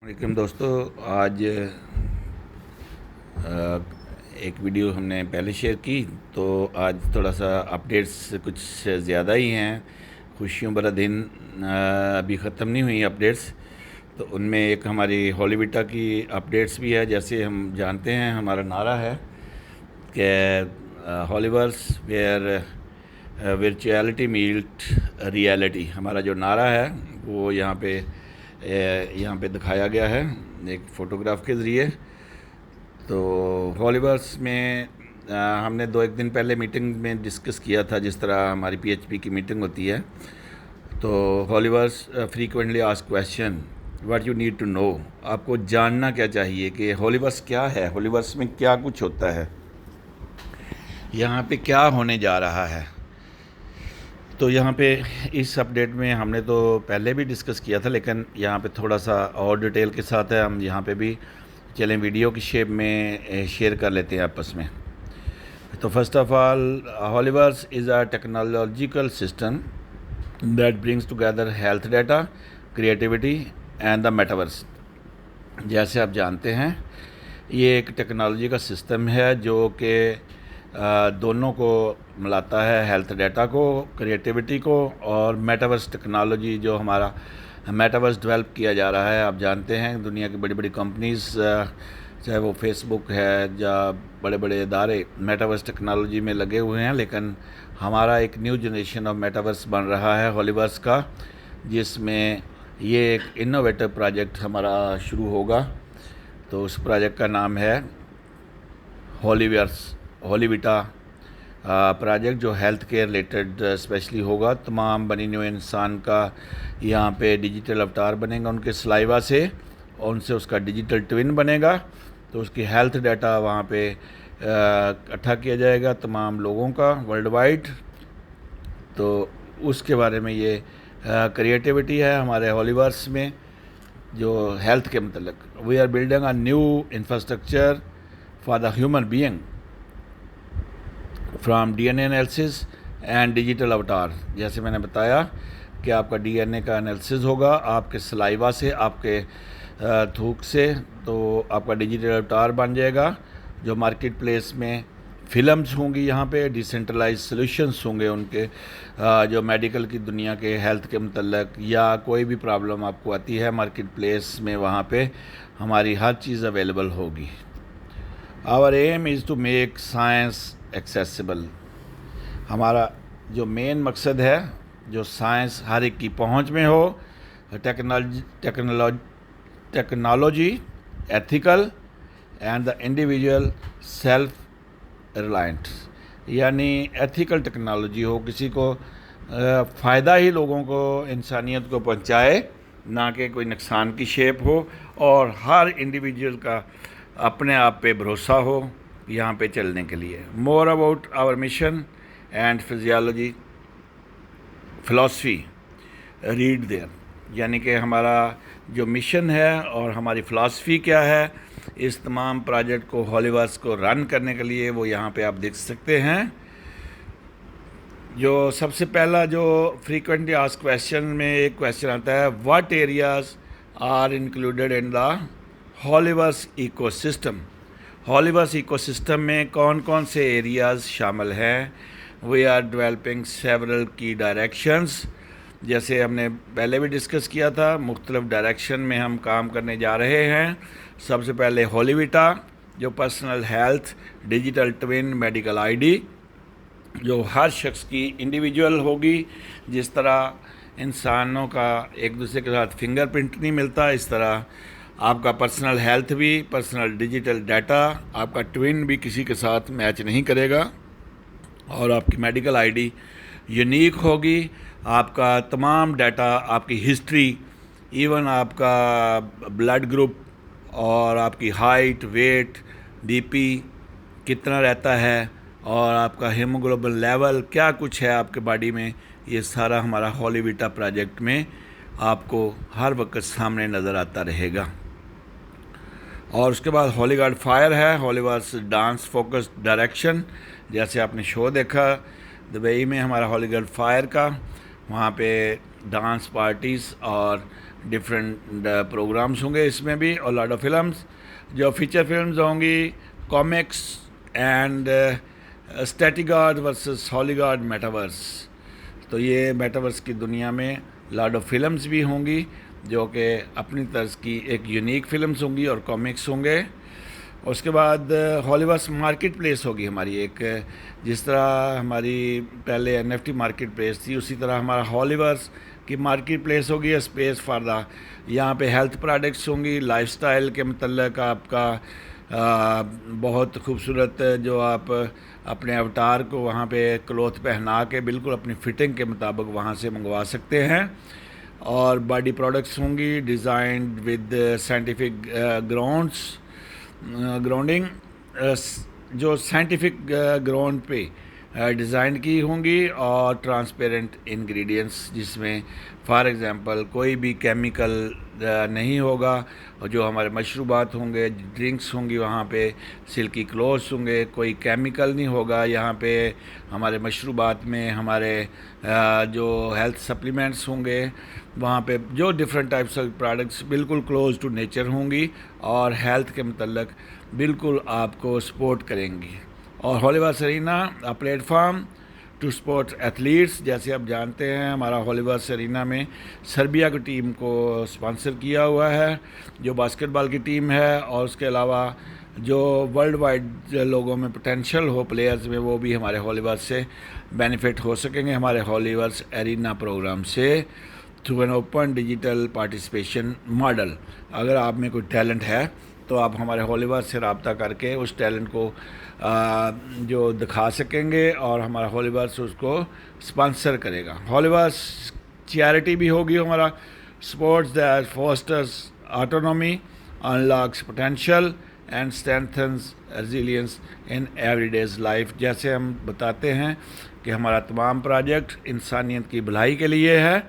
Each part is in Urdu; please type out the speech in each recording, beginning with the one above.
وعلیکم دوستو، آج ایک ویڈیو ہم نے پہلے شیئر کی، تو آج تھوڑا سا اپڈیٹس کچھ زیادہ ہی ہیں۔ خوشیوں بھرا دن ابھی ختم نہیں ہوئی اپڈیٹس، تو ان میں ایک ہماری ہالی وٹا کی اپڈیٹس بھی ہے۔ جیسے ہم جانتے ہیں ہمارا نعرہ ہے کہ ہالیورس ویئر ورچویلٹی میٹ ریالٹی، ہمارا جو نعرہ ہے وہ یہاں پہ دکھایا گیا ہے ایک فوٹوگراف کے ذریعے۔ تو ہالیورس میں ہم نے ایک دن پہلے میٹنگ میں ڈسکس کیا تھا، جس طرح ہماری پی ایچ پی کی میٹنگ ہوتی ہے۔ تو Haliverse frequently asked question what you need to know, آپ کو جاننا کیا چاہیے کہ ہالیورس کیا ہے، ہالیورس میں کیا کچھ ہوتا ہے، یہاں پہ کیا ہونے جا رہا ہے۔ تو یہاں پہ اس اپڈیٹ میں ہم نے تو پہلے بھی ڈسکس کیا تھا، لیکن یہاں پہ تھوڑا سا اور ڈیٹیل کے ساتھ ہے۔ ہم یہاں پہ بھی چلیں ویڈیو کی شیپ میں شیئر کر لیتے ہیں آپس میں۔ تو first of all, Haliverse is a technological system that brings together health data, creativity and the metaverse. جیسے آپ جانتے ہیں یہ ایک ٹیکنالوجی کا سسٹم ہے جو کہ دونوں کو ملاتا ہے، ہیلتھ ڈیٹا کو، کریٹیوٹی کو، اور میٹاورس ٹیکنالوجی جو ہمارا میٹاورس ڈیولپ کیا جا رہا ہے۔ آپ جانتے ہیں دنیا کی بڑی بڑی کمپنیز، چاہے وہ فیس بک ہے یا بڑے بڑے ادارے، میٹاورس ٹیکنالوجی میں لگے ہوئے ہیں، لیکن ہمارا ایک نیو جنریشن آف میٹاورس بن رہا ہے ہالیورس کا، جس میں یہ ایک انوویٹو پروجیکٹ ہمارا شروع ہوگا۔ تو اس پروجیکٹ کا نام ہے ہالی وٹا پروجیکٹ، جو ہیلتھ کیئر ریلیٹڈ اسپیشلی ہوگا۔ تمام بنی ہوئے انسان کا یہاں پہ ڈیجیٹل اوتار بنے گا ان کے سلائیوا سے، اور ان سے اس کا ڈیجیٹل ٹوین بنے گا، تو اس کی ہیلتھ ڈیٹا وہاں پہ اکٹھا کیا جائے گا تمام لوگوں کا ورلڈ وائڈ۔ تو اس کے بارے میں یہ کریٹیوٹی ہے ہمارے ہالیورس میں جو ہیلتھ کے متعلق۔ We are building a new infrastructure for the human being from D N A analysis and digital avatar. جیسے میں نے بتایا کہ آپ کا ڈی این اے کا انالیسس ہوگا آپ کے سلائیوا سے، آپ کے تھوک سے، تو آپ کا ڈیجیٹل اوتار بن جائے گا، جو مارکیٹ پلیس میں فلمز ہوں گی، یہاں پہ ڈیسینٹرلائز سلوشنز ہوں گے ان کے، جو میڈیکل کی دنیا کے ہیلتھ کے متعلق، یا کوئی بھی پرابلم آپ کو آتی ہے مارکیٹ پلیس میں، وہاں پہ ہماری ہر چیز اویلیبل ہوگی۔ Our aim is to make science accessible. ہمارا جو مین مقصد ہے، جو سائنس ہر ایک کی پہنچ میں ہو، technology ethical and the individual self reliant, یعنی ایتھیکل ٹیکنالوجی ہو، کسی کو فائدہ ہی لوگوں کو، انسانیت کو پہنچائے، نہ کہ کوئی نقصان کی شیپ ہو، اور ہر انڈیویجول کا اپنے آپ پہ بھروسہ ہو یہاں پہ چلنے کے لیے۔ More about our mission and philosophy read there, یعنی کہ ہمارا جو مشن ہے اور ہماری فلاسفی کیا ہے اس تمام پروجیکٹ کو، ہالیورس کو رن کرنے کے لیے، وہ یہاں پہ آپ دیکھ سکتے ہیں۔ جو سب سے پہلا جو فریکوینٹلی آسک کویشچن میں ایک کویشچن آتا ہے، what areas are included in the Haliverse ecosystem. Haliverse ecosystem میں کون کون سے ایریاز شامل ہیں؟ We are developing several key directions, جیسے ہم نے پہلے بھی ڈسکس کیا تھا، مختلف ڈائریکشن میں ہم کام کرنے جا رہے ہیں۔ سب سے پہلے ہالی وٹا، جو personal health, digital twin, medical I D, جو ہر شخص کی انڈیویجول ہوگی۔ جس طرح انسانوں کا ایک دوسرے کے ساتھ فنگر پرنٹ نہیں ملتا، اس طرح آپ کا پرسنل ہیلتھ بھی، پرسنل ڈیجیٹل ڈیٹا، آپ کا ٹوین بھی کسی کے ساتھ میچ نہیں کرے گا، اور آپ کی میڈیکل آئی ڈی یونیک ہوگی۔ آپ کا تمام ڈیٹا، آپ کی ہسٹری، ایون آپ کا بلڈ گروپ، اور آپ کی ہائٹ، ویٹ، بی پی کتنا رہتا ہے، اور آپ کا ہیموگلوبن لیول کیا کچھ ہے آپ کے باڈی میں، یہ سارا ہمارا ہالی وٹا پروجیکٹ میں آپ کو ہر وقت سامنے نظر آتا رہے گا۔ اور اس کے بعد ہولی گارڈ فائر ہے، ہالیورس ڈانس فوکس ڈائریکشن۔ جیسے آپ نے شو دیکھا دبئی میں ہمارا ہولی گارڈ فائر کا، وہاں پہ ڈانس پارٹیز اور ڈفرینٹ پروگرامس ہوں گے اس میں بھی، اور لاٹ آف فلمس جو فیچر فلمز ہوں گی، کامکس اینڈ اسٹیٹی گارڈ ورسز ہالی گارڈ میٹاورس. تو یہ میٹاورس کی دنیا میں لاٹ آف فلمز بھی ہوں گی جو کہ اپنی طرز کی ایک یونیک فلمز ہوں گی اور کامکس ہوں گے. اس کے بعد ہالیورس مارکیٹ پلیس ہوگی ہماری ایک، جس طرح ہماری پہلے N F T marketplace تھی، اسی طرح ہمارا ہالیورس کی مارکیٹ پلیس ہوگی اسپیس فار دا. یہاں پہ ہیلتھ پروڈکٹس ہوں گی، لائف سٹائل کے متعلق آپ کا بہت خوبصورت جو آپ اپنے اوتار کو وہاں پہ کلوتھ پہنا کے بالکل اپنی فٹنگ کے مطابق وہاں سے منگوا سکتے ہیں. اور باڈی پروڈکٹس ہوں گی ڈیزائنڈ ود سائنٹیفک گراؤنڈنگ، جو سائنٹیفک گراؤنڈ پہ ڈیزائن کی ہوں گی، اور ٹرانسپیرنٹ انگریڈینٹس جس میں فار ایگزامپل کوئی بھی کیمیکل نہیں ہوگا، اور جو ہمارے مشروبات ہوں گے، ڈرنکس ہوں گی، وہاں پہ سلکی کلوتھس ہوں گے، کوئی کیمیکل نہیں ہوگا. یہاں پہ ہمارے مشروبات میں ہمارے جو ہیلتھ سپلیمنٹس ہوں گے، وہاں پہ جو ڈفرینٹ ٹائپس آف پروڈکٹس بالکل کلوز ٹو نیچر ہوں گی اور ہیلتھ کے متعلق بالکل آپ کو سپورٹ کریں گی. اور Haliverse arena platform to support athletes. جیسے آپ جانتے ہیں ہمارا ہالیورس ارینا میں سربیا کی ٹیم کو اسپانسر کیا ہوا ہے جو باسکٹ بال کی ٹیم ہے، اور اس کے علاوہ جو ورلڈ وائڈ لوگوں میں پوٹینشیل ہو پلیئرز میں، وہ بھی ہمارے ہالیورس سے بینیفٹ ہو سکیں گے ہمارے ہالیورس ارینا پروگرام سے through an open digital participation model. اگر آپ میں کوئی ٹیلنٹ ہے تو آپ ہمارے ہالیورس سے رابطہ کر کے اس ٹیلنٹ کو جو دکھا سکیں گے، اور ہمارا ہالیورس اس کو اسپانسر کرے گا. ہالیورس چیریٹی بھی ہوگی ہمارا، sports that fosters autonomy, unlocks potential and strengthens resilience in every day's life. جیسے ہم بتاتے ہیں کہ ہمارا تمام پروجیکٹ انسانیت کی بھلائی کے لیے ہے،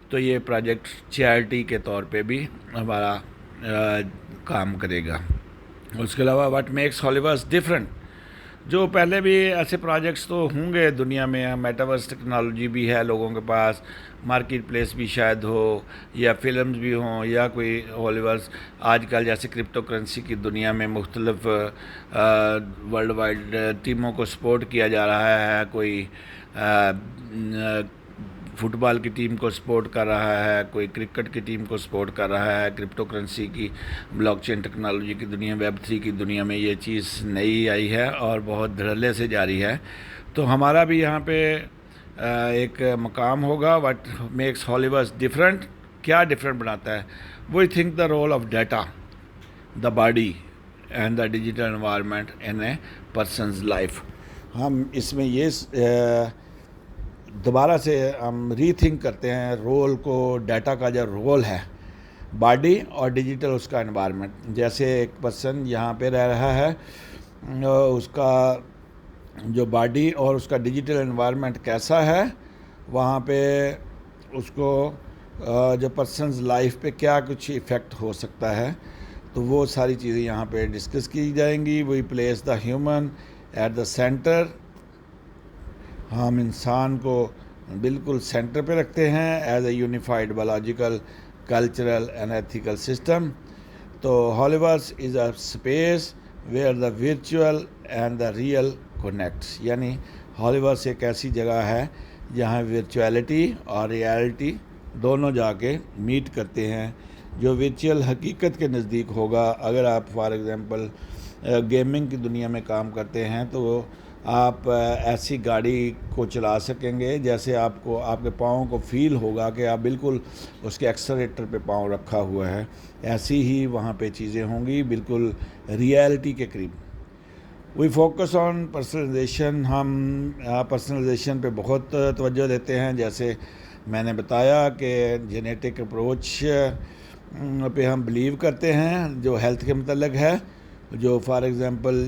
تو یہ پروجیکٹ چیریٹی کے طور پہ بھی ہمارا کام کرے گا. اس کے علاوہ واٹ میکس ہالیورس ڈفرینٹ، جو پہلے بھی ایسے پروجیکٹس تو ہوں گے دنیا میں، میٹاورس ٹیکنالوجی بھی ہے لوگوں کے پاس، مارکیٹ پلیس بھی شاید ہو، یا فلمز بھی ہوں، یا کوئی ہالیورس آج کل جیسے کرپٹو کرنسی کی دنیا میں مختلف ورلڈ وائڈ ٹیموں کو سپورٹ کیا جا رہا ہے. کوئی فٹ بال کی ٹیم کو سپورٹ کر رہا ہے، کوئی کرکٹ کی ٹیم کو سپورٹ کر رہا ہے. کرپٹو کرنسی کی، بلاک چین ٹیکنالوجی کی دنیا، ویب 3 کی دنیا میں یہ چیز نئی آئی ہے اور بہت دھڑلے سے جاری ہے. تو ہمارا بھی یہاں پہ ایک مقام ہوگا. واٹ میکس ہالیورس ڈفرینٹ، کیا ڈفرینٹ بناتا ہے؟ We think the role of data, the body and the digital environment in a person's life. ہم اس میں یہ دوبارہ سے ہم ری تھنک کرتے ہیں رول کو، ڈیٹا کا جو رول ہے، باڈی اور ڈیجیٹل اس کا انوائرمنٹ. جیسے ایک پرسن یہاں پہ رہ رہا ہے، اس کا جو باڈی اور اس کا ڈیجیٹل انوائرمنٹ کیسا ہے، وہاں پہ اس کو جو پرسنز لائف پہ کیا کچھ ایفیکٹ ہو سکتا ہے، تو وہ ساری چیزیں یہاں پہ ڈسکس کی جائیں گی. We place the human at the centre. ہم انسان کو بالکل سینٹر پہ رکھتے ہیں as a unified biological, cultural and ethical system. تو Haliverse is a space where the virtual and the real connects. یعنی ہالیورس ایک ایسی جگہ ہے جہاں ورچویلٹی اور ریالٹی دونوں جا کے میٹ کرتے ہیں. جو ورچوئل حقیقت کے نزدیک ہوگا، اگر آپ فار ایگزامپل گیمنگ کی دنیا میں کام کرتے ہیں تو آپ ایسی گاڑی کو چلا سکیں گے جیسے آپ کو، آپ کے پاؤں کو فیل ہوگا کہ آپ بالکل اس کے ایکسلریٹر پہ پاؤں رکھا ہوا ہے. ایسی ہی وہاں پہ چیزیں ہوں گی بالکل ریالٹی کے قریب. We focus on personalization. ہم پرسنلائزیشن پہ بہت توجہ دیتے ہیں. جیسے میں نے بتایا کہ جینیٹک اپروچ پہ ہم بلیو کرتے ہیں جو ہیلتھ کے متعلق ہے. جو فار ایگزامپل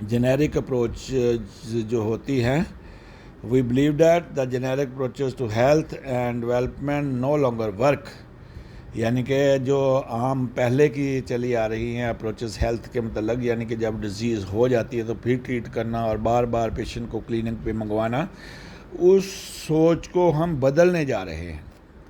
جنیرک اپروچ جو ہوتی ہیں، we believe that the generic approaches to health and development no longer work. یعنی کہ جو عام پہلے کی چلی آ رہی ہیں اپروچز ہیلتھ کے متعلق، یعنی کہ جب ڈیزیز ہو جاتی ہے تو پھر ٹریٹ کرنا اور بار بار پیشنٹ کو کلینک پہ منگوانا، اس سوچ کو ہم بدلنے جا رہے ہیں.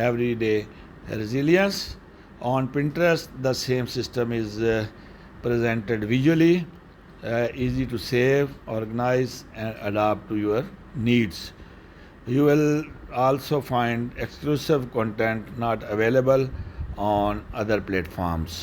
everyday resilience. On Pinterest, the same system is presented visually, easy to save, organize and adapt to your needs. You will also find exclusive content not available on other platforms.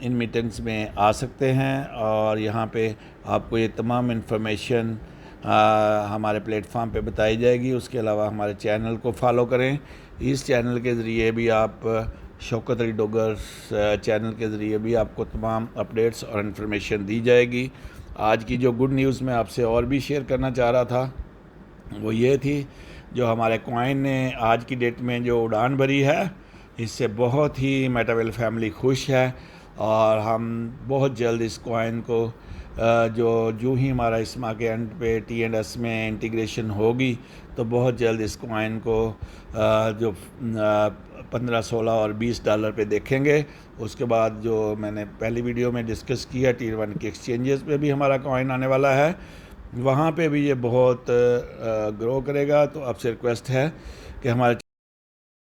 In meetings میں آ سکتے ہیں اور یہاں پہ آپ کو یہ تمام انفارمیشن ہمارے پلیٹ فارم پہ بتائی جائے گی۔ اس کے علاوہ ہمارے چینل کو فالو کریں۔ اس چینل کے ذریعے بھی آپ شوکت علی ڈوگر چینل کے ذریعے بھی آپ کو تمام اپڈیٹس اور انفارمیشن دی جائے گی۔ آج کی جو گڈ نیوز میں آپ سے اور بھی شیئر کرنا چاہ رہا تھا وہ یہ تھی، جو ہمارے کوائن نے آج کی ڈیٹ میں جو اڑان بھری ہے، اس سے بہت ہی میٹاویل فیملی خوش ہے، اور ہم بہت جلد اس کوائن کو جو ہی ہمارا اسما کے اینڈ پہ ٹی اینڈ ایس میں انٹیگریشن ہوگی تو بہت جلد اس کوائن کو جو 15، 16 اور $20 پہ دیکھیں گے۔ اس کے بعد جو میں نے پہلی ویڈیو میں ڈسکس کیا ٹیئر 1 کے ایکسچینجز پہ بھی ہمارا کوائن آنے والا ہے، وہاں پہ بھی یہ بہت گرو کرے گا۔ تو آپ سے ریکویسٹ ہے کہ ہمارے